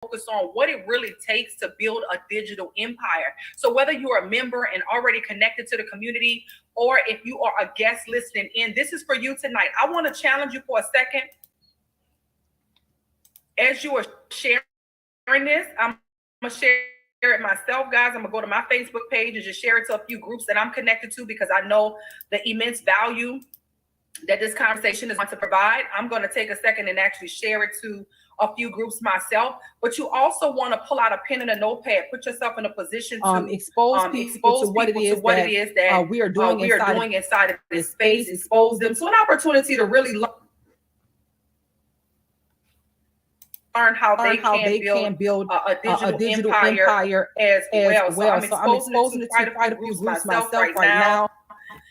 focus on what it really takes to build a digital empire. So whether you're a member and already connected to the community, or if you are a guest listening in, this is for you tonight. I want to challenge you for a second. As you are sharing this, I'm going to share it myself, guys. I'm going to go to my Facebook page and just share it to a few groups that I'm connected to, because I know the immense value that this conversation is going to provide. I'm going to take a second and actually share it to a few groups myself. But you also want to pull out a pen and a notepad, put yourself in a position to expose people to what it is that we are doing inside of this space, expose them to an opportunity to really learn how they can build a digital empire as well. So I'm exposing it to quite a few groups myself right now.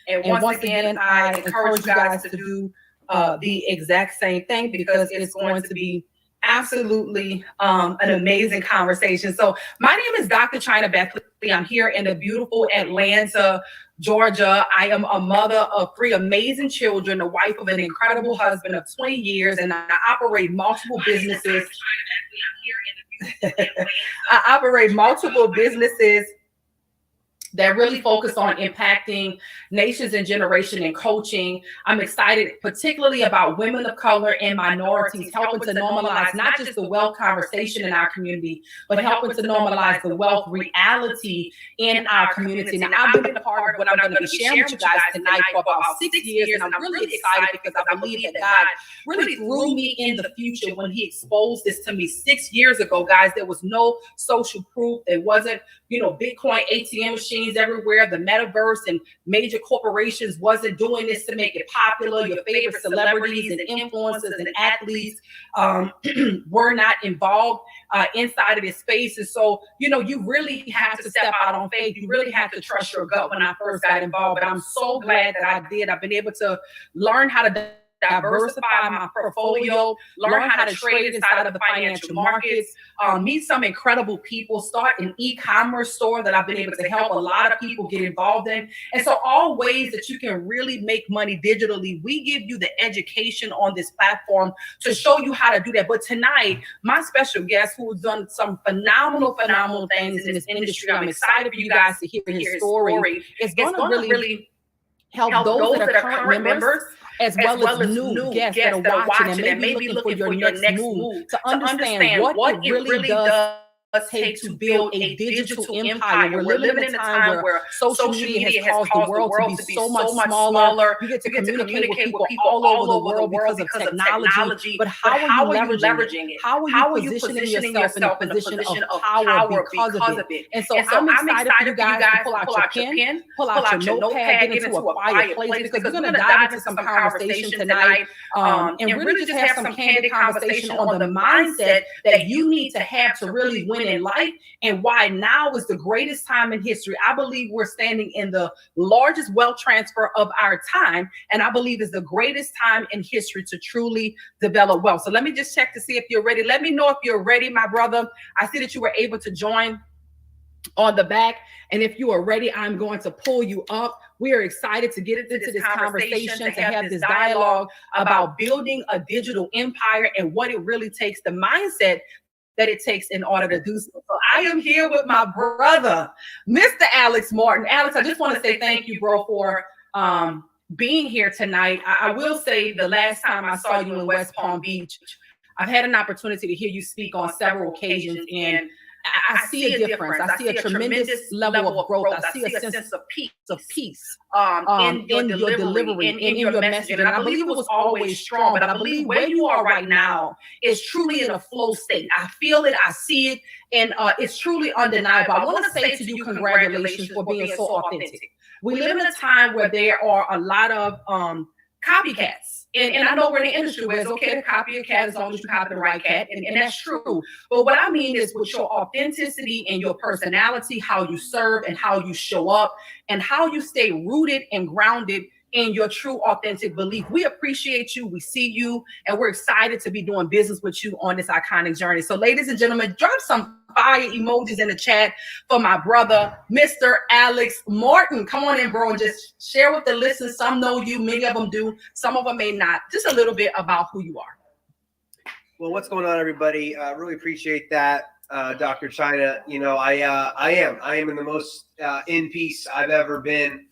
And once again, I encourage you guys to do the exact same thing, because it's going to be absolutely an amazing conversation. So my name is Dr. China Bethley. I'm here in the beautiful Atlanta, Georgia. I am a mother of 3 amazing children, the wife of an incredible husband of 20 years, and I operate multiple businesses. I operate multiple businesses that really focus on impacting nations and generation and coaching. I'm excited particularly about women of color and minorities, helping to normalize not just the wealth conversation in our community, but helping to normalize the wealth reality in our community. Now, I've been a part of what I'm going to be sharing with you guys tonight for about 6 years, and I'm really excited because I believe that God really threw me in the future when he exposed this to me 6 years ago, guys. There was no social proof. There wasn't, Bitcoin ATM machines everywhere, the metaverse and major corporations wasn't doing this to make it popular. Your favorite celebrities and influencers and athletes were not involved inside of this space. And so, you really have to step out on faith. You really have to trust your gut. When I first got involved, but I'm so glad that I did. I've been able to learn how to diversify my portfolio, learn how to trade inside of the financial markets, meet some incredible people, start an e-commerce store that I've been able to help a lot of people get involved in. And so all ways that you can really make money digitally, we give you the education on this platform to show you how to do that. But tonight, my special guest, who has done some phenomenal things in this industry, I'm excited for you guys to hear his story. It's going to really help those that are current members, as well as new guests that are watching and maybe looking for your next move, to understand what it really does take to build a digital empire. We're living in a time where social media has caused the world to be so much smaller. You get to communicate with people all over the world because of technology. But how are you leveraging it? How are you positioning yourself in a position of power because of it? And so I'm excited for you guys to pull out your pen, pull out your notepad, get into a quiet place, because we're going to dive into some conversation tonight and really just have some candid conversation on the mindset that you need to have to really win in life, and why now is the greatest time in history. I believe we're standing in the largest wealth transfer of our time, and I believe is the greatest time in history to truly develop wealth. So let me just check to see if you're ready. Let me know if you're ready, my brother. I see that you were able to join on the back, and if you are ready, I'm going to pull you up. We are excited to get into this conversation, to have this dialogue about building a digital empire and what it really takes, the mindset that it takes in order to do so. So I am here with my brother, Mr. Alex Martin. Alex, I just want to say thank you, bro, for being here tonight. I will say the last time I saw you in West Palm Beach, I've had an opportunity to hear you speak on several occasions, and I see a difference. I see a tremendous level of growth. I see a sense of peace in your delivery, in your message. And I believe it was always strong, but I believe where you are right now is truly in a flow state. I feel it, I see it, and it's truly undeniable. I want to say to you, congratulations for being so authentic. We live in a time where there are a lot of copycats. And I know we're in the industry where it's okay to copy a cat as long as you copy the right cat. And that's true. But what I mean is, with your authenticity and your personality, how you serve and how you show up and how you stay rooted and grounded in your true authentic belief. We appreciate you. We see you, and we're excited to be doing business with you on this iconic journey. So ladies and gentlemen, drop some fire emojis in the chat for my brother, Mr. Alex Martin. Come on in, bro, and just share with the listeners. Some know you, many of them do, some of them may not. Just a little bit about who you are. Well, what's going on, everybody? Really appreciate that, Dr. China. You know, I am in the most in peace I've ever been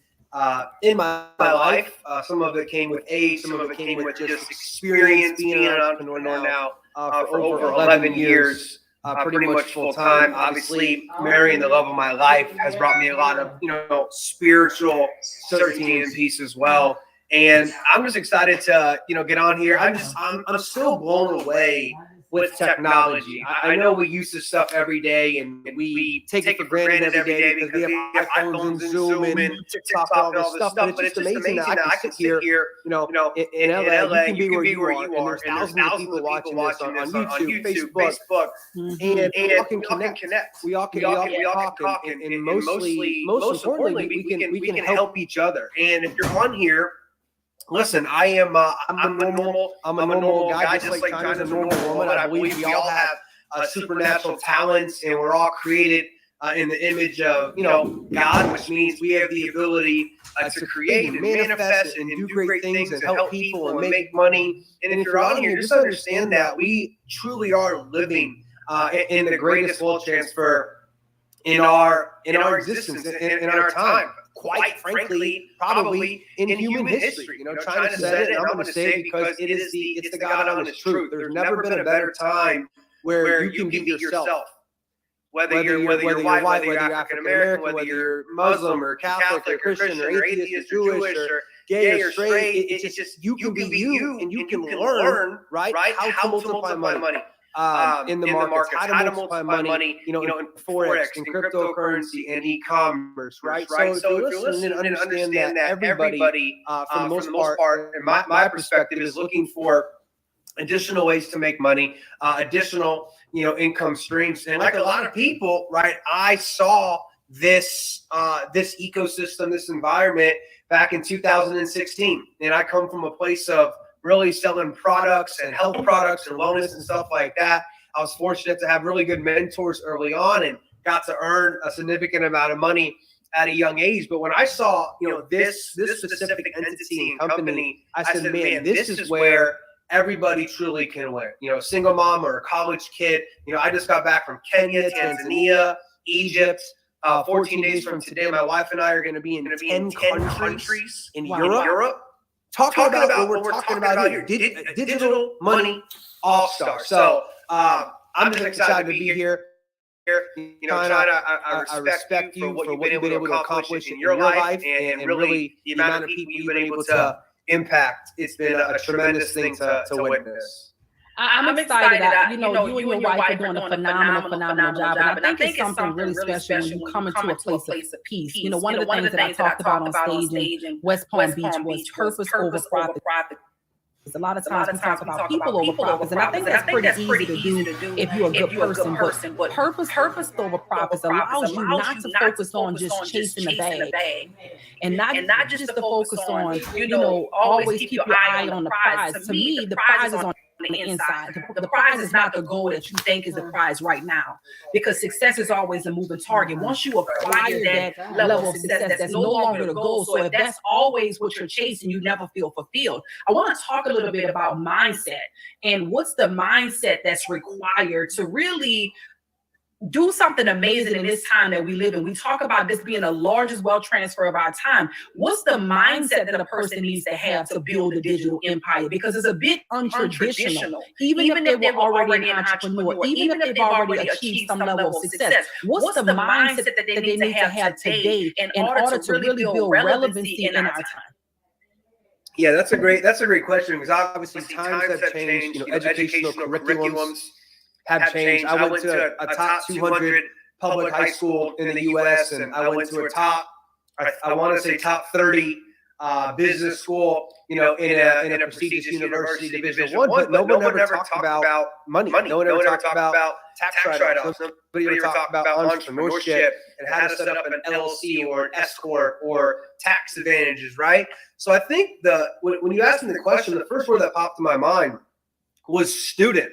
in my life. Some of it came with age, some of it came with just experience being an entrepreneur now for over 11 years. Pretty much full time. Obviously, marrying the love of my life has brought me a lot of, spiritual certainty and peace as well. And I'm just excited to, get on here. I'm still blown away with technology. I know we use this stuff every day and we take it for granted every day because we have iPhones and Zoom and TikTok and all this stuff. But it's just amazing that I can sit here, in LA, you can be where you are, and there's thousands of people watching this on YouTube, Facebook, and we all can connect. We all can talk, and most importantly, we can help each other. And if you're on here, listen, I'm a normal guy, just like China's a normal woman. I believe we all have supernatural talents, and we're all created in the image of, God, which means we have the ability to create and manifest and do great things and help people and make money. And if you're on here, just understand that we truly are living in the greatest wealth transfer in our existence, in our time. Quite frankly, probably in human history. China said it, and I'm going to say it because it's the God honest truth. There's never been a better time where you can be yourself. Whether you're white, whether you're African American, whether you're Muslim or Catholic or Christian or atheist or Jewish or gay or straight, it's just you can be you, and you can learn right how to multiply money. In the markets, how to multiply money, in Forex, in cryptocurrency, and e-commerce, right? So if you're listening and understand that everybody, for the most part, in my perspective, is looking for additional ways to make money, additional, income streams. And like a lot of people, right, I saw this ecosystem, this environment back in 2016. And I come from a place of really selling products and health products and wellness and stuff like that. I was fortunate to have really good mentors early on and got to earn a significant amount of money at a young age. But when I saw, this specific entity and company, I said, man, this is where everybody truly can win. A single mom or a college kid. I just got back from Kenya, Tanzania, Egypt. 14 days from today, my wife and I are going to be in 10 countries in Europe. Talking about what we're talking about here, digital money all-star. So I'm just excited to be here. China, I respect you for what you've been able to accomplish in your life and really the amount of people you've been able to impact. It's been a tremendous thing to witness. I'm excited that, you and your wife are doing a phenomenal job. And I think it's something really special when you come into a place of peace. One of the things that I talked about on stage in West Palm Beach was purpose over profit. A lot of times we talk about people over profits, and I think that's pretty easy to do if you're a good person. But purpose over profits allows you not to focus on just chasing the bag, and not just to focus on, always keep your eye on the prize. To me, the prize is on the inside. The prize is not the goal that you think is the prize right now, because success is always a moving target. Once you acquire that level of success, that's no longer the goal. So if that's always what you're chasing, you never feel fulfilled. I want to talk a little bit about mindset and what's the mindset that's required to really do something amazing in this time that we live in. We talk about this being the largest wealth transfer of our time. What's the mindset that a person needs to have to build a digital empire? Because it's a bit untraditional. Even if they were already an entrepreneur, even if they've already achieved some level of success, what's the mindset that they need to have today in order to really build relevancy in our time? Yeah, that's a great question, because obviously times have changed. Educational curriculums have changed. I went to a top 200 public high school in the U.S. and I went to a top 30 business school, in a prestigious university, Division I. But no one ever talked about money. No one ever talked about tax write-offs. Nobody ever talked about entrepreneurship and how to set up an LLC or an S corp or tax advantages, right? So I think when you asked me the question, the first word that popped in my mind was student.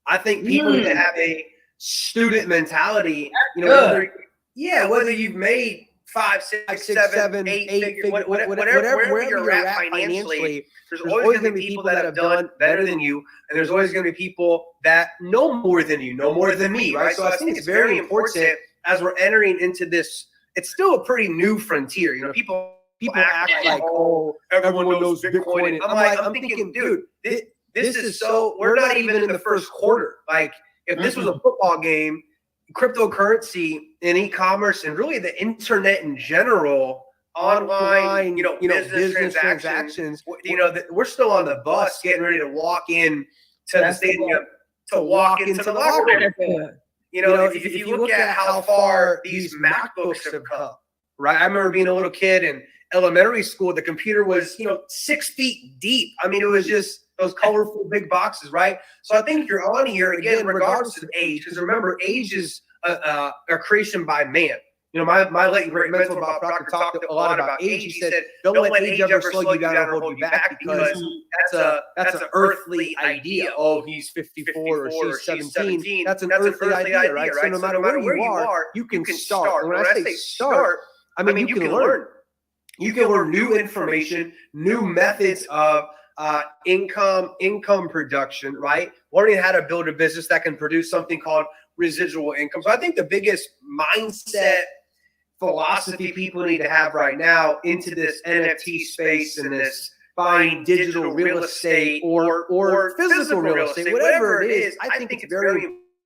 I think people need to have a student mentality, whether you've made 5, 6, 7, 8 figure, wherever you're at financially, there's always going to be people that have done better than you, and there's always going to be people that know more than you, know more than me, right? So I think it's very important as we're entering into this. It's still a pretty new frontier. You know, people act like, oh, everyone knows Bitcoin. I'm thinking, dude, this is so, we're not even in the first quarter. Like, if this was a football game, cryptocurrency and e-commerce and really the internet in general, online, business transactions, we're still on the bus getting ready to walk in to the stadium, to walk into the locker room. If you look at how far these MacBooks have come, right? I remember being a little kid in elementary school, the computer was, 6 feet deep. I mean, it was just those colorful big boxes, right? So I think you're on here, again, regardless of age, because remember, age is a creation by man. My late great mentor, Bob Proctor, talked a lot about age. He said, don't let age ever slow you down or hold you back, because that's an earthly idea. Oh, he's 54 or she's 17. That's an earthly idea, right? So no matter where you are, you can start. And when I say start, I mean, you can learn. You can learn new information, new methods of income production, right? Learning how to build a business that can produce something called residual income. So I think the biggest mindset philosophy people need to have right now into this NFT space and this buying digital real estate or physical real estate, whatever it is, I think it's very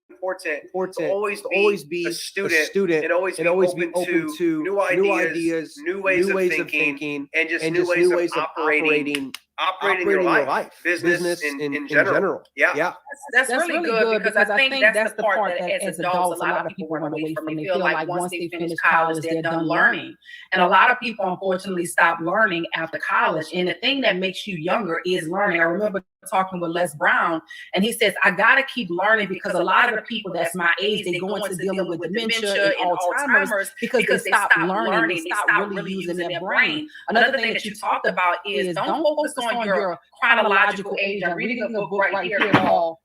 important to always be a student and always be open to new ideas, new ways of thinking, and just new ways of operating your life, business in general. Yeah. That's really good because I think that's the part that as adults, a lot of people run away from. They feel like once they finish college, they're done learning. And a lot of people, unfortunately, stop learning after college. And the thing that makes you younger is learning. I remember talking with Les Brown, and he says, I got to keep learning because a lot of the people that's my age, they go into dealing with dementia and Alzheimer's because they stop learning. They stop really using their brain. Another thing that you talked about is don't focus on your chronological age. I'm reading a book right here called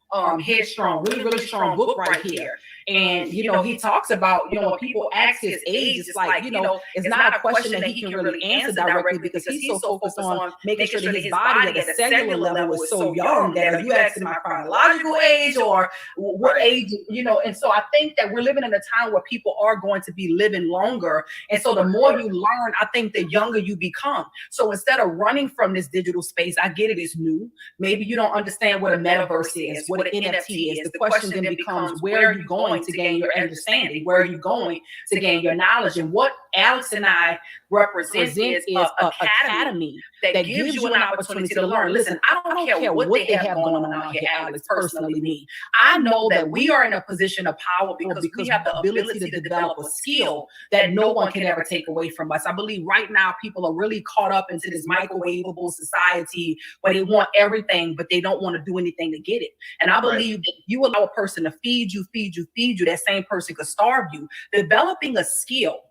Headstrong, really strong book right here. And, he talks about, when people ask his age, it's like, it's not a question that he can really answer directly because he's so focused on making sure that his body at a cellular level is so young that if you ask him my chronological age or what age, and so I think that we're living in a time where people are going to be living longer. And so the more you learn, I think the younger you become. So instead of running from this digital space, I get it, it's new. Maybe you don't understand what a metaverse is, what an NFT is. The question then becomes, where are you going to gain your understanding? Where are you going to gain your knowledge? And what Alex and I represent is an academy that gives you an opportunity to learn. Listen, I don't care what they have going on out here, Alex, personally me. I know that we are in a position of power because we have the ability to develop a skill that no one can ever take away from us. I believe right now people are really caught up into this microwavable society where they want everything, but they don't want to do anything to get it. And I believe that you allow a person to feed you, that same person could starve you. Developing a skill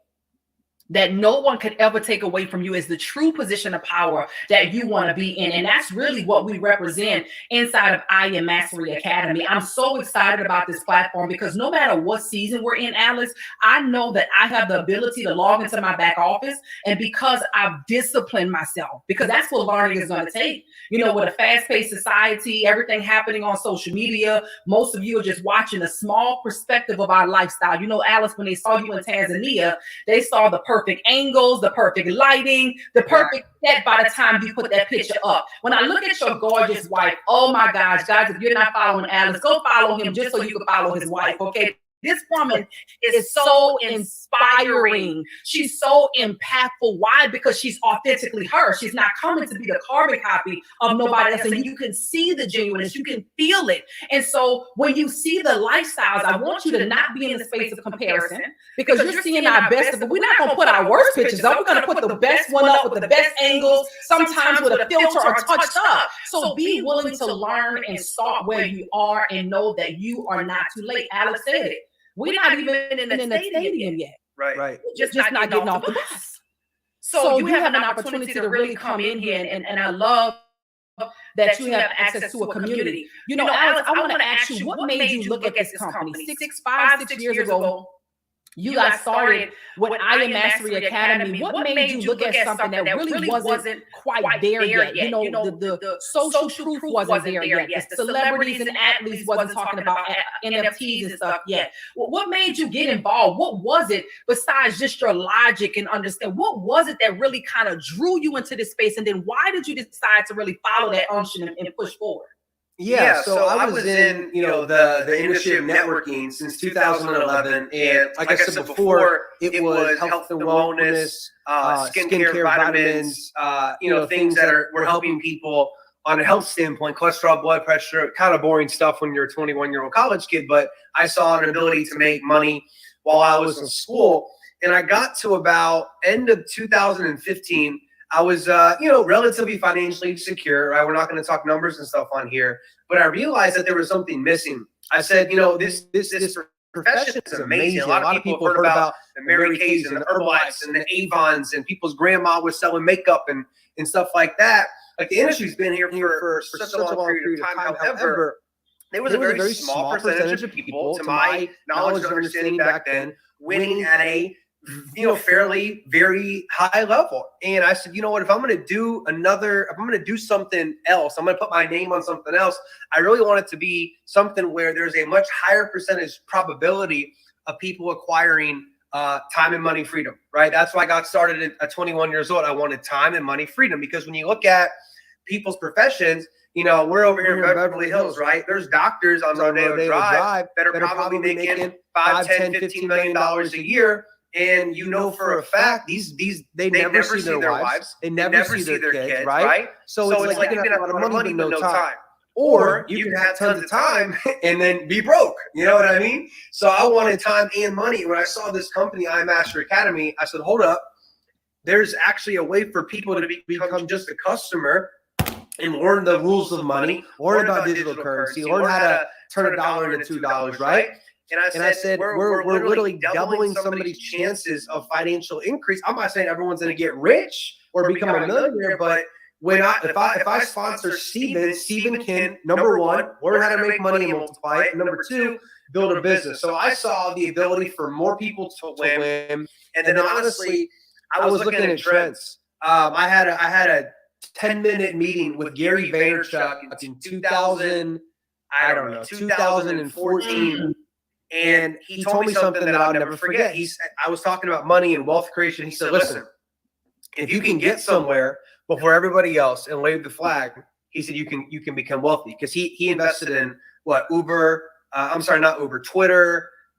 that no one could ever take away from you is the true position of power that you want to be in. And that's really what we represent inside of I Am Mastery Academy. I'm so excited about this platform because no matter what season we're in, Alice, I know that I have the ability to log into my back office. And because I've disciplined myself, because that's what learning is going to take. With a fast-paced society, everything happening on social media, most of you are just watching a small perspective of our lifestyle. Alice, when they saw you in Tanzania, they saw the perfect angles, the perfect lighting, the perfect set by the time you put that picture up. When I look at your gorgeous wife, oh my gosh, guys, if you're not following Alice, go follow him just so you can follow his wife, okay? This woman is so inspiring. She's so impactful. Why? Because she's authentically her. She's not coming to be the carbon copy of nobody else. And you can see the genuineness. You can feel it. And so when you see the lifestyles, I want you to not be in the space of comparison because you're seeing our best. But we're not going to put our worst pictures up. We're going to put the best one up with the best angles, sometimes with a filter or touched up. So be willing to learn and start where you are and know that you are not too late. Alex said it. We're not even in the stadium yet. Right. Just not getting off the bus. So you have an opportunity to really come in here, and I love that you have access to a community. Alex, I want to ask you, what made you look at this company? 6 years ago, you got started with I Am Mastery Academy. What made you look at something that really wasn't quite there yet? You know, the social proof wasn't there yet. The celebrities and athletes wasn't talking about NFTs and stuff yet. What made you get involved? What was it besides just your logic and understand? What was it that really kind of drew you into this space? And then why did you decide to really follow that unction and push forward? Yeah, so I was in, the industry of networking since 2011, and like I said before, it was health and wellness, skincare, vitamins, things that were helping people on a health standpoint, cholesterol, blood pressure, kind of boring stuff when you're a 21-year-old college kid, but I saw an ability to make money while I was in school, and I got to about end of 2015. I was, relatively financially secure. Right? We're not going to talk numbers and stuff on here, but I realized that there was something missing. I said, this profession is amazing. A lot of people heard about the Mary Kays and the Herbalifes and the Avons, and people's grandma was selling makeup and stuff like that. Like, the industry's been here for such a long period of time. However, there was a very small percentage of people, to my knowledge and understanding back then, winning at a fairly very high level. And I said, if I'm going to do something else, I'm going to put my name on something else. I really want it to be something where there's a much higher percentage probability of people acquiring time and money freedom, right? That's why I got started at 21 years old. I wanted time and money freedom, because when you look at people's professions, we're over here in Beverly Hills, right? There's doctors on Rodeo Drive that are probably making $5, $10, $15 million a year. And for a fact, they never see their wives. They never see their kids, right? So it's like you can have a lot of money but no time. Or you can have tons of time and then be broke. You know what I mean? So I wanted time and money. When I saw this company, I Master Academy, I said, hold up. There's actually a way for people to become just a customer and learn the rules of money, learn about digital currency, learn how to turn $1 into $2, right? And I said, we're literally doubling somebody's chances of financial increase. I'm not saying everyone's going to get rich or become a millionaire, but if I sponsor Steven can, number one, learn how to make money and multiply it. And number two, build a business. So I saw the ability for more people to win. And then honestly, I was looking at trends. I had a 10-minute meeting with Gary Vaynerchuk in 2014. And he told me something that I'll never forget. I was talking about money and wealth creation. He said, listen, if you can get somewhere before everybody else and wave the flag, he said, you can become wealthy. Because he invested in Twitter, a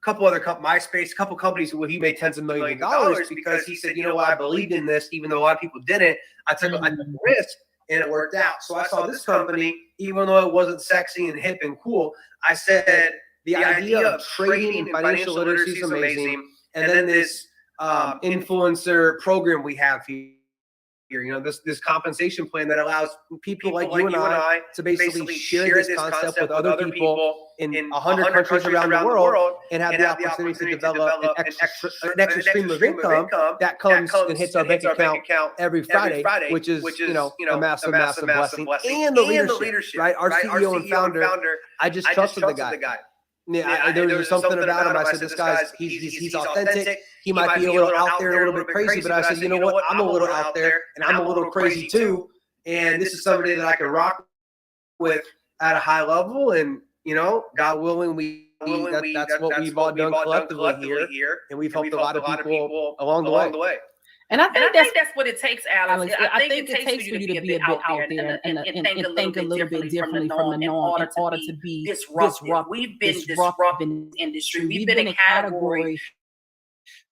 couple other MySpace, a couple companies where he made tens of millions of dollars, because he said, I believed in this, even though a lot of people didn't. I took a risk and it worked out. So I saw this company, even though it wasn't sexy and hip and cool, I said, the idea of trading and financial literacy is amazing. And then this influencer program we have here, this compensation plan that allows people like you and I to basically share this concept with other people in 100 countries around the world and have the opportunity to develop an extra stream of income that comes and hits our bank account every Friday, which is a massive blessing. And the leadership, right? Our CEO and founder, I just trusted the guy. Yeah, there was something about him. I said, this guy's he's authentic. He might be a little out there, a little bit crazy, but I said, you know what? I'm a little out there and I'm a little crazy too. And this is somebody that I can rock with at a high level. And, God willing, that's what we've all done collectively here. And we've helped a lot of people along the way. And I think that's what it takes, Alex. I think it takes for you to be a bit out there and think a little bit differently from the norm in order to be disruptive. We've been disruptive in the industry. We've been a category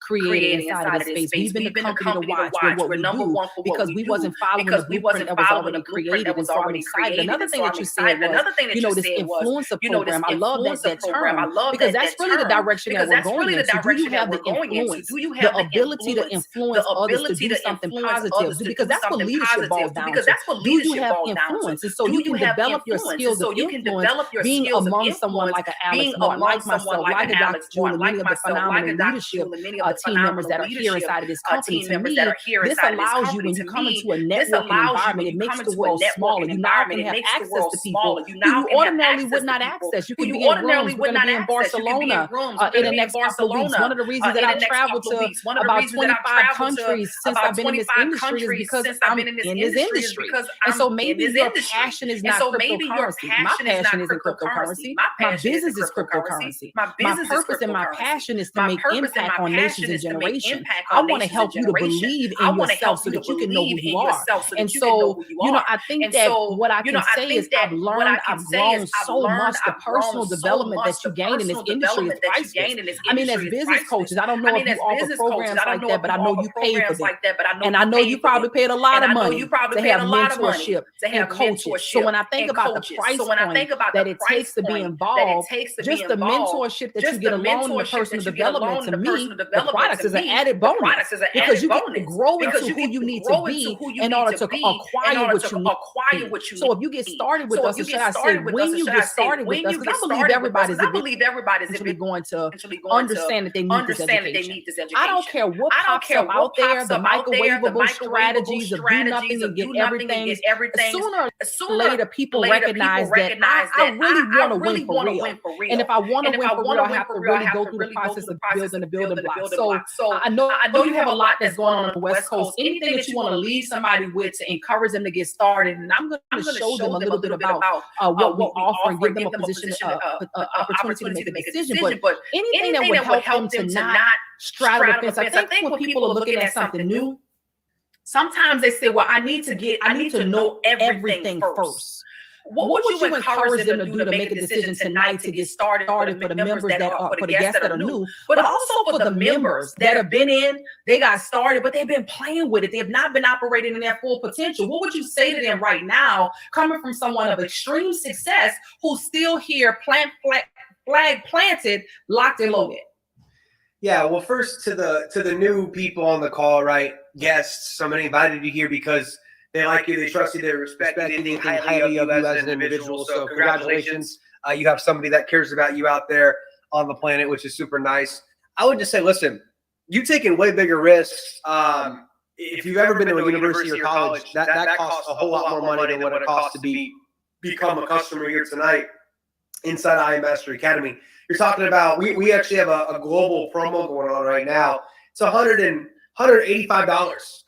creating inside of this space. We've been the company to watch. We're number one for what we do, because we wasn't following the blueprint that was already created and already excited. Another thing that you said was, this influencer program. I love that term, because that's really the direction that we're going into. Do you have the influence? Do you have the ability to influence others to do something positive? Because that's what leadership boils down to. Do you have influence? And so you can develop your skills of influence being among someone like an Alex Martin, like myself, like a Dr. Jewel, and many of the phenomenal leadership team members that are here inside of this company. To me, this allows you, when you come into a networking environment, it makes the world smaller. You now can have access to people who you ordinarily would not access. You can be in rooms. We're going to be in Barcelona in the next couple of weeks. One of the reasons that I've traveled to about 25 countries since I've been in this industry is because I'm in this industry. And so maybe your passion is not cryptocurrency. My passion isn't cryptocurrency. My business is cryptocurrency. My purpose and my passion is to make impact on nations and generations. I want to help you to believe in yourself so that you can know who you are. And so, I think that what I can say is I've grown so much. The personal development that you gain in this industry is priceless. I mean, as business coaches, I don't know if you offer programs like that, but I know you pay for them. And I know you probably paid a lot of money to have mentorship and coaching. So when I think about the price point that it takes to be involved, just the mentorship that you get along in the personal development, to me, the products is an added bonus because you get to grow into who you need to be in order to acquire what you need. So if you get started with us, or should I say, when you get started with us, because I believe everybody's eventually going to understand that they need this education. I don't care what pops up out there, the microwavable strategies of do nothing and get everything. Sooner or later, people recognize that I really want to win for real. And if I want to win for real, I have to really go through the process of building the building blocks. So I know you have a lot that's going on the West Coast. Anything that you want to leave somebody with to encourage them to get started, and I'm going to show them a little bit about what we offer and give them a position, opportunity to make a decision. But anything that would help them to not straddle the fence. I think when people are looking at something new, sometimes they say, well, I need to know everything first. What would you encourage them to do to make a decision tonight to get started for the members for the guests that are new, but also for the members that have been in, they got started, but they've been playing with it. They have not been operating in their full potential. What would you say to them right now, coming from someone of extreme success who's still here, flag planted, locked and loaded? Yeah, well, first to the new people on the call, right? Guests, somebody invited you here because they like you, they trust you, they respect you, they think highly of you as an individual. So congratulations. You have somebody that cares about you out there on the planet, which is super nice. I would just say, listen, you've taken way bigger risks. If you've ever been to a university or college, that costs a whole lot more money than what it costs to become a customer here tonight inside I Am Mastery Academy. You're talking about, we actually have a global promo going on right now. It's $185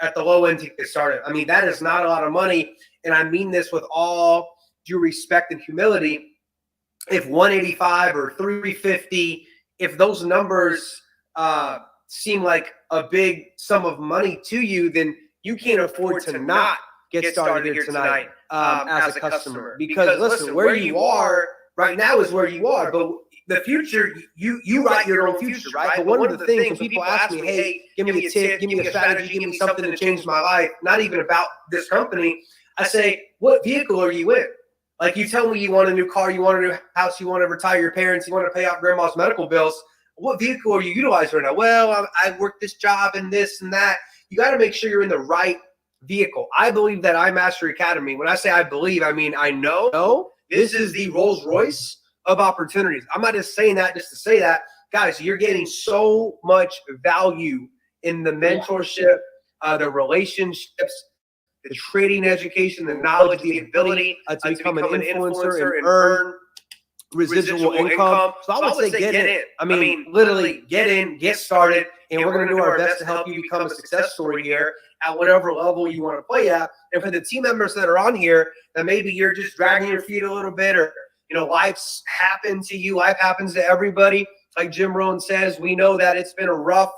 at the low end to get started. I mean, that is not a lot of money. And I mean this with all due respect and humility. If 185 or 350, if those numbers seem like a big sum of money to you, then you can't afford to not get started here tonight as a customer. Because listen, where you are right now is where you are, but the future, you write your own future, right? But one of the things when people ask me, hey, give me a tip, give me a strategy, give me something to change my life, not even about this company, I say, what vehicle are you in? Like, you tell me you want a new car, you want a new house, you want to retire your parents, you want to pay off grandma's medical bills. What vehicle are you utilizing right now? Well, I work this job and this and that. You got to make sure you're in the right vehicle. I believe that I Mastery Academy, when I say I believe, I mean I know this is the Rolls Royce of opportunities. I'm not just saying that just to say that. Guys, you're getting so much value in the mentorship, the relationships, the trading education, the knowledge, the ability to become an influencer and earn residual income. So I would say get in. I mean, literally get in, get started, and we're going to do our best to help you become a success story here at whatever level you want to play at. And for the team members that are on here, that maybe you're just dragging your feet a little bit, or life's happened to you. Life happens to everybody. Like Jim Rohn says, we know that it's been a rough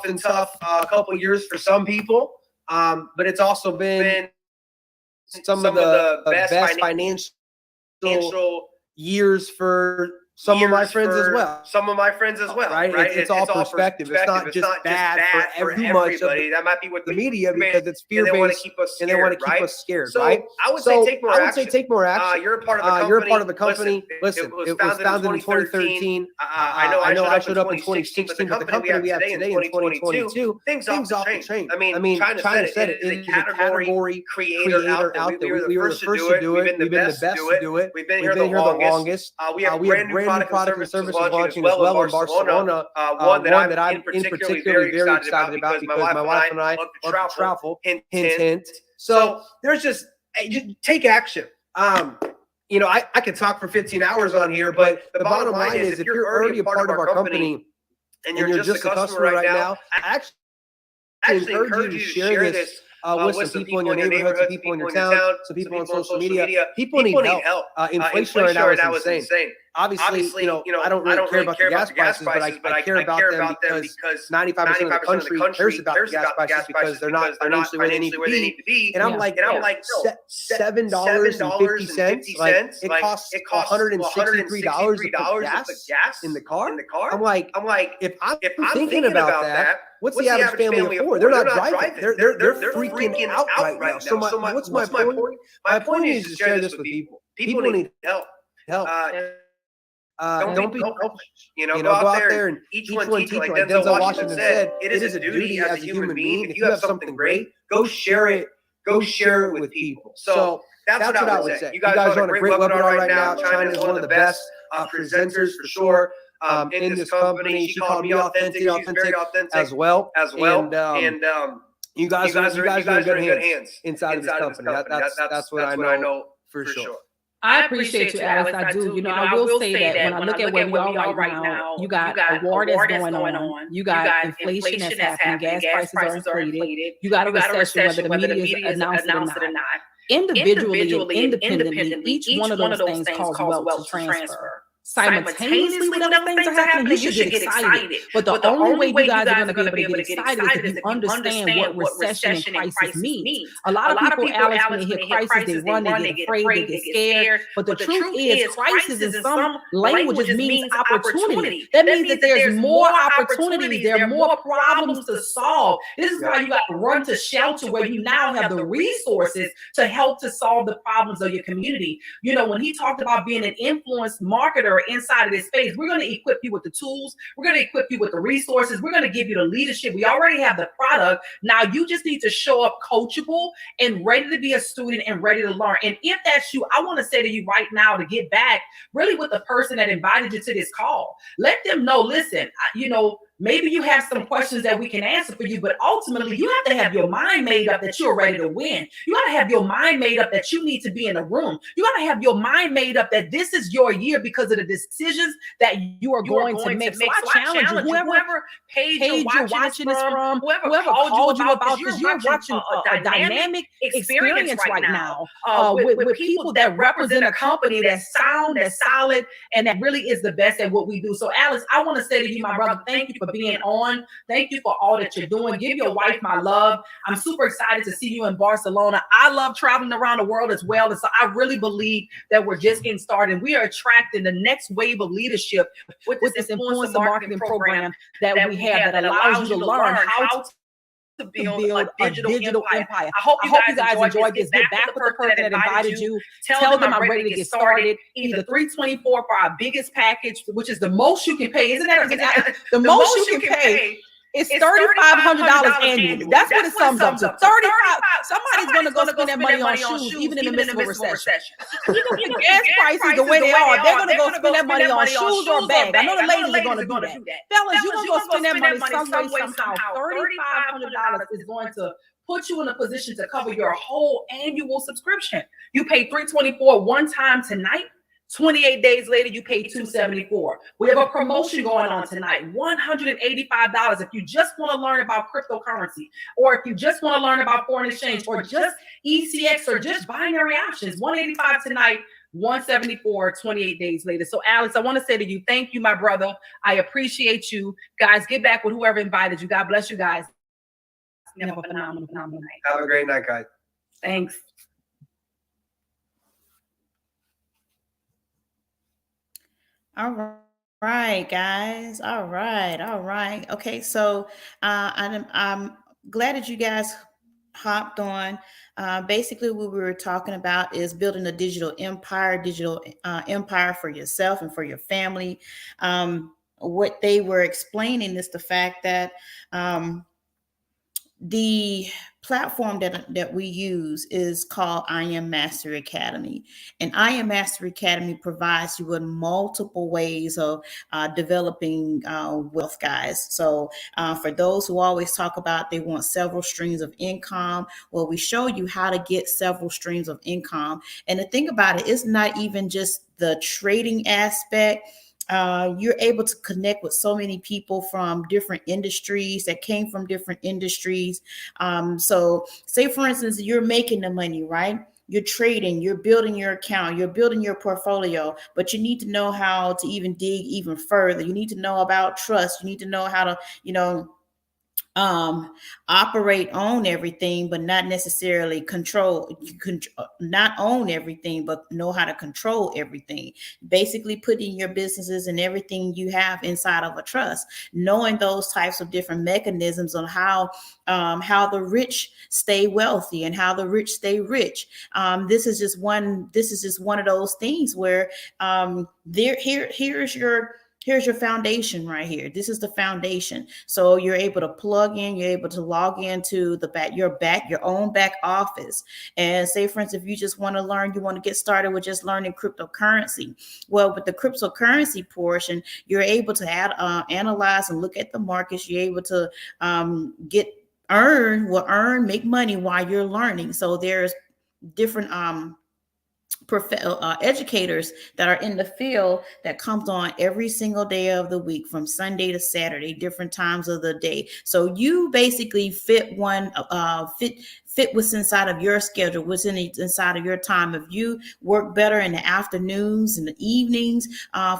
and tough couple of years for some people. But it's also been some of the best financial years for some of my friends as well. Right? It's all perspective. It's not just bad for everybody. That might be what the media, because it's fear-based, and they want to keep us scared, right? I would say take more action. You're a part of the company. Listen, it was founded in 2013. I know I showed up in 2016, but the company we have today in 2022, things often change. I mean, China said it is a category creator out there. We were the first to do it. We've been the best to do it. We've been here the longest. We have brand new brand new product and service is launching as well in Barcelona. One that I'm in particularly very excited about because my wife and I love to travel. Hint, hint. So there's just take action. You know, I could talk for 15 hours on here, but the bottom line is if you're already a part of our company and you're just a customer right now, I actually encourage you to share this with some people in your neighborhood, some people in your town, some people on social media. People need help. Inflation right now is insane. Obviously, you know, I don't really care about the gas prices, but I care about them because 95% of the country cares about the gas prices because they're not financially where they need to be. And I'm like, $7.50. Like it costs $163 to put gas in the car. I'm like, if I'm thinking about that, what's the average family of four? They're not driving. They're freaking out right now. So what's my point? My point is to share this with people. People need help. Don't be selfish. You know, go out there and each one teach like Denzel Washington said. It is a duty as a human being. If you have something great, go share it. Go share it with people. So that's what I would say. You guys are on a great webinar right now. China is one of the best presenters for sure. In this company, she called me authentic as well. And you guys are in good hands inside of this company. That's what I know for sure. I appreciate you, Alex. I do. You know, I will say that when I look at where we are right now, you got a war that's going on. You got inflation that's happening. Gas prices are inflated. You got a recession, whether the media has announced it or not. Individually and independently, each one of those things cause wealth to transfer. Simultaneously when other things are happening, you should get excited. But the only way you guys are going to be able to get excited is if you understand what recession and crisis means. A lot of people, Alex, when they hit crisis, they run, they get afraid, they get scared. But the truth is, crisis in some languages means opportunity. That means that there's more opportunities, there are more problems to solve. This is why you got to run to shelter, where you now have the resources to help to solve the problems of your community. You know, when he talked about being an influence marketer inside of this space, we're going to equip you with the tools, we're going to equip you with the resources, we're going to give you the leadership. We already have the product. Now you just need to show up coachable and ready to be a student and ready to learn. And if that's you, I want to say to you right now to get back really with the person that invited you to this call. Let them know, listen, you know, maybe you have some questions that we can answer for you, but ultimately you have to have your mind made up that you're ready to win. You got to have your mind made up that you need to be in a room. You got to have your mind made up that this is your year because of the decisions that you are going to make. So I challenge you, whoever page you're watching this from, whoever called you about this, you're watching a dynamic experience right now with people that represent a company that's sound, that's solid, and that really is the best at what we do. So Alex, I want to say to you, my brother, thank you for being on. Thank you for all that you're doing. Give your wife my love. I'm super excited to see you in Barcelona. I love traveling around the world as well. And so I really believe that we're just getting started. We are attracting the next wave of leadership with this influencer marketing program that we have that allows you to learn how to build a digital empire. I hope you guys enjoyed this. Get back with the person that invited you. Tell them I'm ready to get started. Either $324 for our biggest package, which is the most you can pay. Isn't that the most you can pay? It's $3,500 annually. That's what it sums up to. $35. Somebody's going to go spend that money on shoes, even in the midst of a recession. Even with gas prices the way they are, they're going to go spend that money on shoes or a bag. I know the ladies are going to do that. Fellas, you're going to go spend that money some way, somehow. $3,500 is going to put you in a position to cover your whole annual subscription. You pay $324 one time tonight. 28 days later, you pay $274. We have a promotion going on tonight, $185. If you just want to learn about cryptocurrency, or if you just want to learn about foreign exchange, or just ECX, or just binary options, $185 tonight, $174, 28 days later. So Alex, I want to say to you, thank you, my brother. I appreciate you. Guys, get back with whoever invited you. God bless you guys. Have a phenomenal night. Have a great night, guys. Thanks. All right, guys. All right. Okay, so I'm glad that you guys hopped on. Basically, what we were talking about is building a digital empire for yourself and for your family. What they were explaining is the fact that the platform that we use is called I Am Mastery Academy. And I Am Mastery Academy provides you with multiple ways of developing wealth, guys. So for those who always talk about they want several streams of income, well, we show you how to get several streams of income. And the thing about it, it's not even just the trading aspect. You're able to connect with so many people from different industries that came from different industries. So say for instance, you're making the money, right? You're trading, you're building your account, you're building your portfolio, but you need to know how to even dig even further. You need to know about trust. You need to know how to, um operate on everything, but not necessarily control. You can not own everything, but know how to control everything. Basically putting your businesses and everything you have inside of a trust, knowing those types of different mechanisms on how the rich stay wealthy and how the rich stay rich. This is just one of those things where here's your foundation right here. This is the foundation. So you're able to plug in, you're able to log into your own back office. And say, for instance, if you just want to learn, you want to get started with just learning cryptocurrency. Well, with the cryptocurrency portion, you're able to analyze and look at the markets. You're able to make money while you're learning. So there's different educators that are in the field that comes on every single day of the week, from Sunday to Saturday, different times of the day. So you basically fit what's inside of your schedule, what's inside of your time. If you work better in the afternoons and the evenings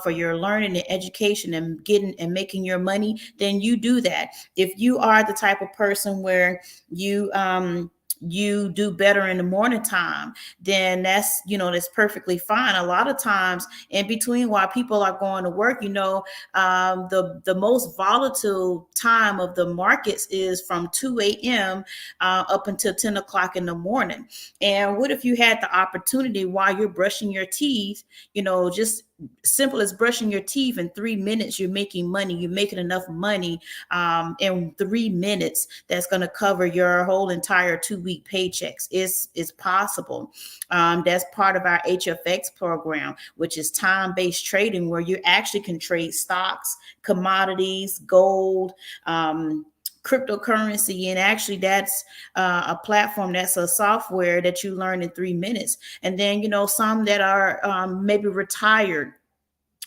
for your learning and education and getting and making your money, then you do that. If you are the type of person where you do better in the morning time, then that's perfectly fine. A lot of times in between while people are going to work, the most volatile time of the markets is from 2 a.m. Up until 10 o'clock in the morning. And what if you had the opportunity while you're brushing your teeth, just simple as brushing your teeth, in 3 minutes you're making money. You're making enough money in 3 minutes that's going to cover your whole entire 2-week paychecks. It's possible. That's part of our HFX program, which is time-based trading, where you actually can trade stocks, commodities, gold, cryptocurrency. And actually that's a platform, that's a software that you learn in 3 minutes. And then some that are maybe retired,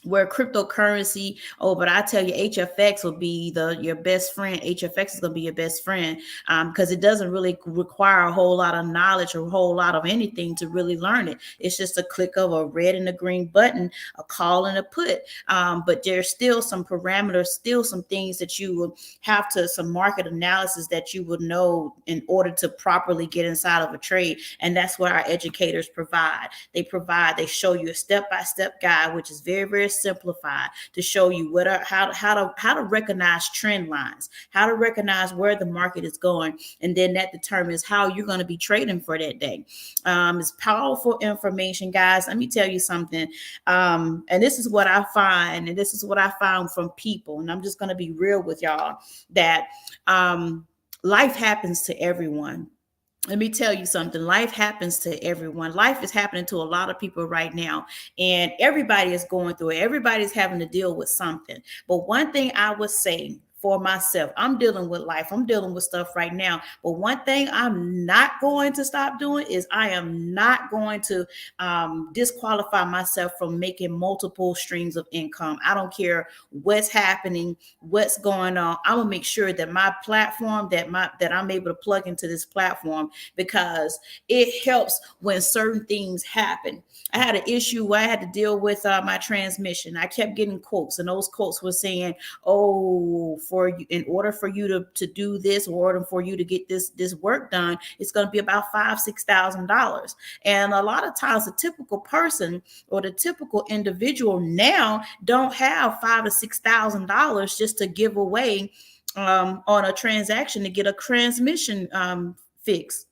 where cryptocurrency, but I tell you, HFX will be your best friend. HFX is going to be your best friend because it doesn't really require a whole lot of knowledge or a whole lot of anything to really learn it. It's just a click of a red and a green button, a call and a put. But there's still some parameters, still some things that you will have to, some market analysis that you would know in order to properly get inside of a trade. And that's what our educators provide. They show you a step-by-step guide, which is very, very simplified, to show you how to recognize trend lines, how to recognize where the market is going, and then that determines how you're going to be trading for that day. It's powerful information, guys. Let me tell you something, and this is what I find, and this is what I found from people, and I'm just going to be real with y'all, that life happens to everyone. Let me tell you something. Life happens to everyone. Life is happening to a lot of people right now, and everybody is going through it. Everybody's having to deal with something. But one thing I would say for myself, I'm dealing with life. I'm dealing with stuff right now. But one thing I'm not going to stop doing is I am not going to disqualify myself from making multiple streams of income. I don't care what's happening, what's going on. I'm gonna make sure that my platform, that I'm able to plug into this platform, because it helps when certain things happen. I had an issue where I had to deal with my transmission. I kept getting quotes, and those quotes were saying, "Oh, in order for you to do this, or in order for you to get this work done, it's going to be about $5,000-$6,000." And a lot of times the typical person or the typical individual now don't have $5,000-$6,000 just to give away on a transaction to get a transmission fixed.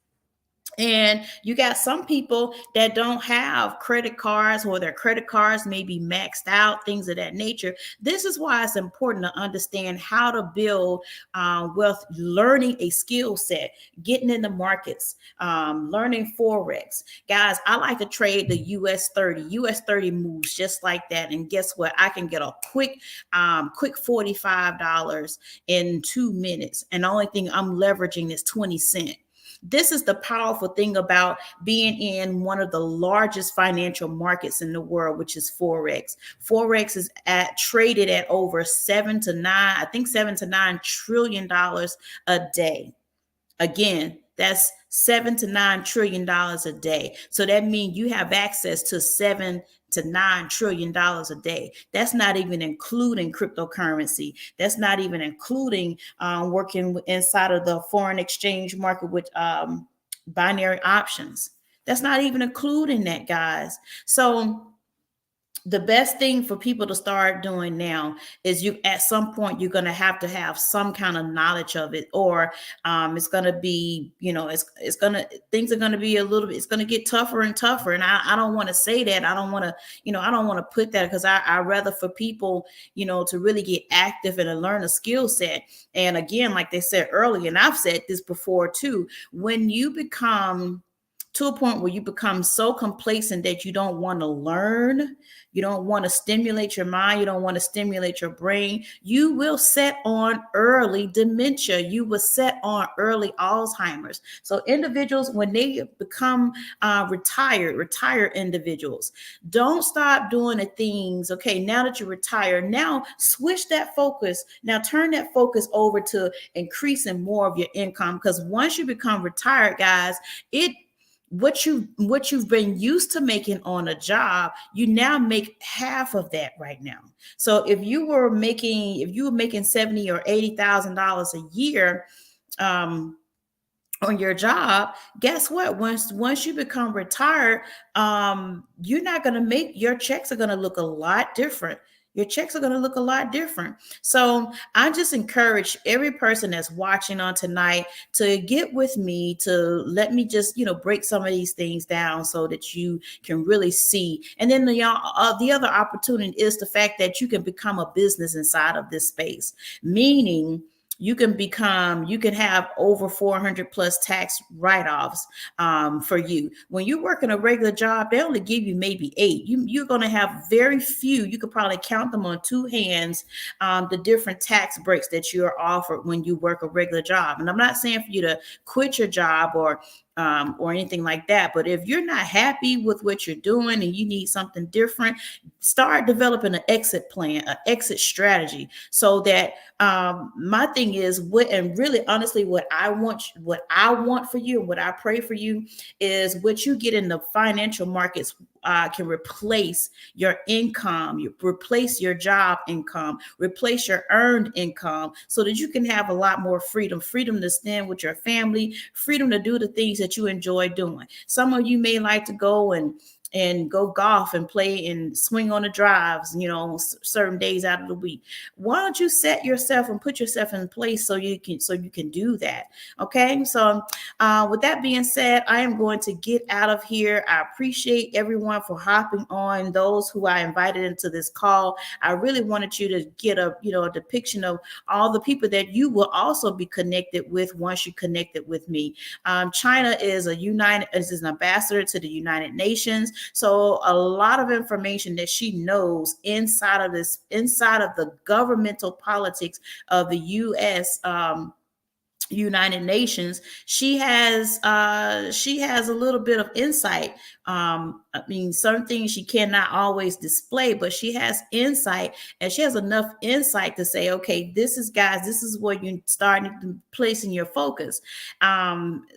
And you got some people that don't have credit cards, or their credit cards may be maxed out, things of that nature. This is why it's important to understand how to build wealth, learning a skill set, getting in the markets, learning Forex. Guys, I like to trade the US 30. US 30 moves just like that. And guess what? I can get a quick $45 in 2 minutes. And the only thing I'm leveraging is 20 cents. This is the powerful thing about being in one of the largest financial markets in the world, which is Forex. Forex is traded at over 7 to 9 trillion dollars a day. Again, that's $7 to $9 trillion a day. So that means you have access to $7 to $9 trillion a day. That's not even including cryptocurrency. That's not even including working inside of the foreign exchange market with binary options. That's not even including that, guys. So the best thing for people to start doing now is, you at some point you're going to have some kind of knowledge of it, or it's going to be, it's going to, things are going to be a little bit, it's going to get tougher and tougher. And I don't want to say that. I don't want to, I don't want to put that, because I rather for people, to really get active and to learn a skill set. And again, like they said earlier, and I've said this before too, when you become to a point where you become so complacent that you don't want to learn, you don't want to stimulate your mind, you don't want to stimulate your brain, you will set on early dementia, you will set on early Alzheimer's. So individuals, when they become retired individuals, don't stop doing the things. Okay, now that you're retired, now switch that focus. Now turn that focus over to increasing more of your income, because once you become retired, guys, what you've been used to making on a job, you now make half of that right now. So if you were making $70,000 or $80,000 a year on your job, guess what? Once you become retired, you're not going to make, your checks are going to look a lot different. Your checks are going to look a lot different. So I just encourage every person that's watching on tonight to get with me, to let me just, break some of these things down so that you can really see. And then the other opportunity is the fact that you can become a business inside of this space, meaning you can have over 400 plus tax write-offs for you. When you work in a regular job, they only give you maybe 8. You're going to have very few. You could probably count them on 2 hands, the different tax breaks that you're offered when you work a regular job. And I'm not saying for you to quit your job or anything like that. But if you're not happy with what you're doing and you need something different, start developing an exit plan, an exit strategy, so that my thing is, what I want for you and what I pray for you is what you get in the financial markets can replace your income, replace your job income, replace your earned income, so that you can have a lot more freedom to stand with your family, freedom to do the things that you enjoy doing. Some of you may like to go and go golf and play and swing on the drives, certain days out of the week. Why don't you set yourself and put yourself in place so you can do that? Okay. So with that being said, I am going to get out of here. I appreciate everyone for hopping on, those who I invited into this call. I really wanted you to get a depiction of all the people that you will also be connected with once you connected with me. China is an ambassador to the United Nations. So a lot of information that she knows inside of the governmental politics of the U.S. United Nations, she has a little bit of insight. Some things she cannot always display, but she has insight, and she has enough insight to say, okay, this is where you start placing your focus,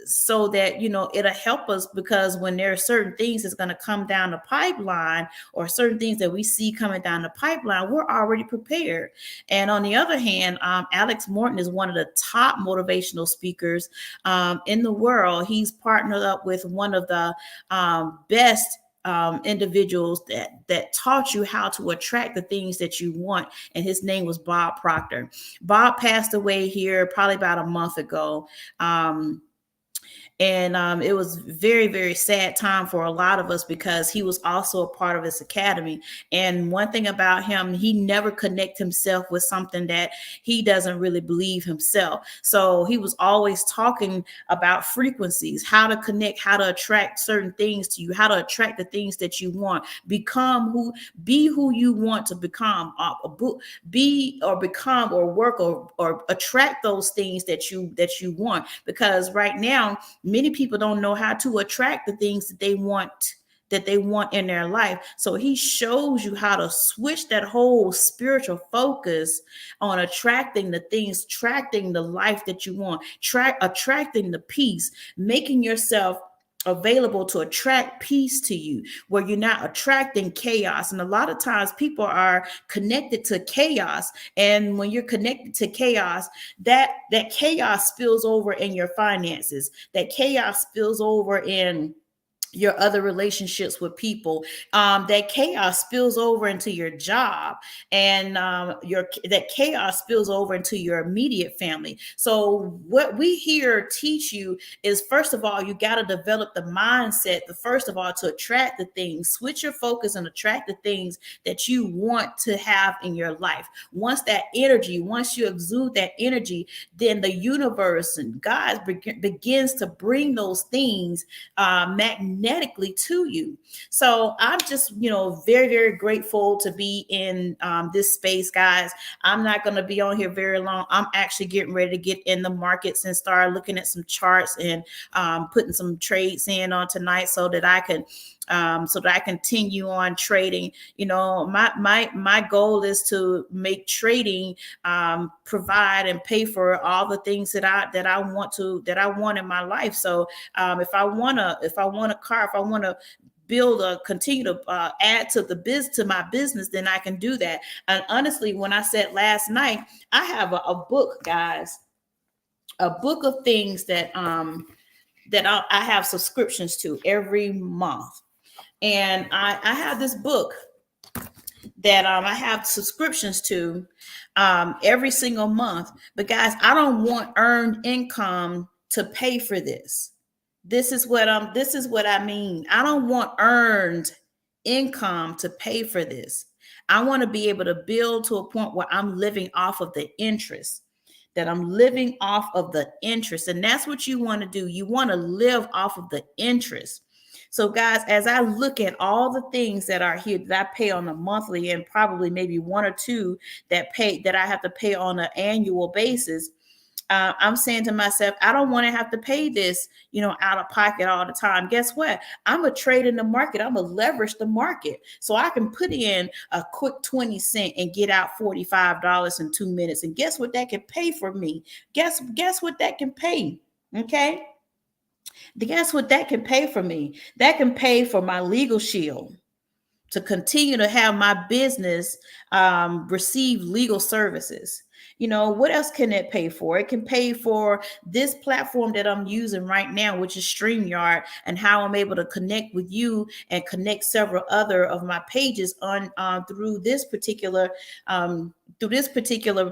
so that it'll help us, because when there are certain things that's going to come down the pipeline, or certain things that we see coming down the pipeline, we're already prepared. And on the other hand, Alex Morton is one of the top motivational speakers in the world. He's partnered up with one of the best individuals that taught you how to attract the things that you want. And his name was Bob Proctor. Bob passed away here probably about a month ago. And it was very, very sad time for a lot of us because he was also a part of this academy. And one thing about him, he never connect himself with something that he doesn't really believe himself. So he was always talking about frequencies, how to connect, how to attract certain things to you, how to attract the things that you want, be who you want to become, be or become or work or attract those things that you want. Because right now, many people don't know how to attract the things that they want in their life. So he shows you how to switch that whole spiritual focus on attracting the things, attracting the life that you want, attracting the peace, making yourself available to attract peace to you, where you're not attracting chaos. And a lot of times people are connected to chaos, and when you're connected to chaos, that chaos spills over in your finances, that chaos spills over in your other relationships with people, that chaos spills over into your job, and that chaos spills over into your immediate family. So what we here teach you is, first of all, you got to develop the mindset, first of all, to attract the things, switch your focus and attract the things that you want to have in your life. Once you exude that energy, then the universe and God begins to bring those things magnetically to you. So I'm just, very, very grateful to be in this space, guys. I'm not going to be on here very long. I'm actually getting ready to get in the markets and start looking at some charts and putting some trades in on tonight so that I continue on trading. My goal is to make trading provide and pay for all the things that I want in my life. So if I want a car, if I want to continue to add to my business, then I can do that. And honestly, when I said last night, I have a book, guys, a book of things that I have subscriptions to every month. And I have this book that I have subscriptions to every single month. But guys, I don't want earned income to pay for this. This is what I mean. I don't want earned income to pay for this. I want to be able to build to a point where I'm living off of the interest. That I'm living off of the interest. And that's what you want to do. You want to live off of the interest. So guys, as I look at all the things that are here that I pay on a monthly, and probably maybe one or two that I have to pay on an annual basis, I'm saying to myself, I don't want to have to pay this, out of pocket all the time. Guess what? I'm a trade in the market. I'm a leverage the market. So I can put in a quick 20 cents and get out $45 in 2 minutes. And guess what that can pay for me? Guess what that can pay? Okay. Guess what that can pay for me? That can pay for my legal shield, to continue to have my business receive legal services. What else can it pay for? It can pay for this platform that I'm using right now, which is StreamYard, and how I'm able to connect with you and connect several other of my pages on through this particular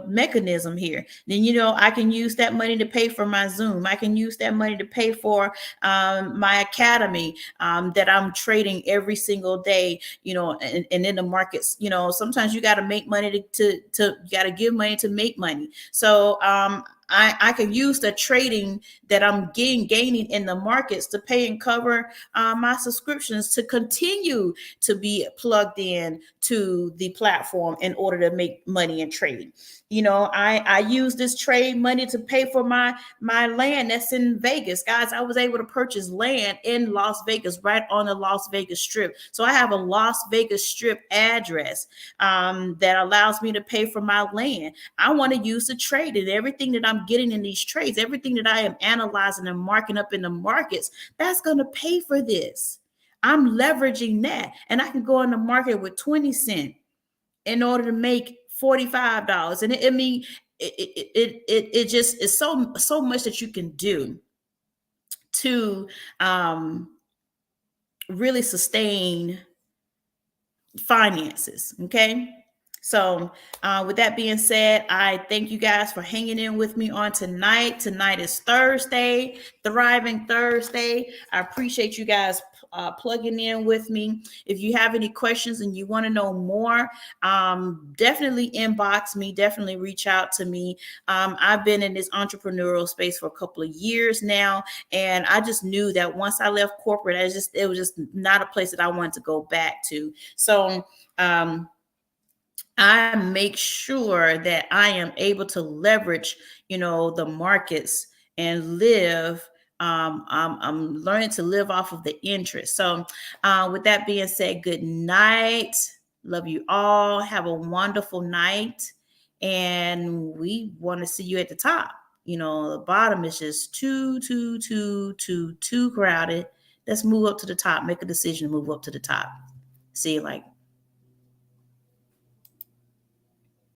mechanism here. Then I can use that money to pay for my Zoom. I can use that money to pay for my academy that I'm trading every single day. And in the markets, sometimes you got to make money to you got to give money to make money. So I can use the trading that I'm gaining in the markets to pay and cover my subscriptions, to continue to be plugged in to the platform in order to make money and trade. I use this trade money to pay for my land that's in Vegas. Guys, I was able to purchase land in Las Vegas, right on the Las Vegas Strip. So I have a Las Vegas Strip address that allows me to pay for my land. I want to use the trade, and everything that I'm getting in these trades, everything that I am analyzing and marking up in the markets, that's going to pay for this. I'm leveraging that, and I can go in the market with 20 cents in order to make $45. And it just is so much that you can do to really sustain finances. Okay. So with that being said, I thank you guys for hanging in with me on tonight. Tonight is Thursday, Thriving Thursday. I appreciate you guys plugging in with me. If you have any questions and you want to know more, definitely inbox me, definitely reach out to me. I've been in this entrepreneurial space for a couple of years now, and I just knew that once I left corporate, it was just not a place that I wanted to go back to. So I make sure that I am able to leverage, the markets and live. I'm learning to live off of the interest. So, with that being said, good night. Love you all. Have a wonderful night. And we want to see you at the top. The bottom is just too crowded. Let's move up to the top. Make a decision to move up to the top. See you like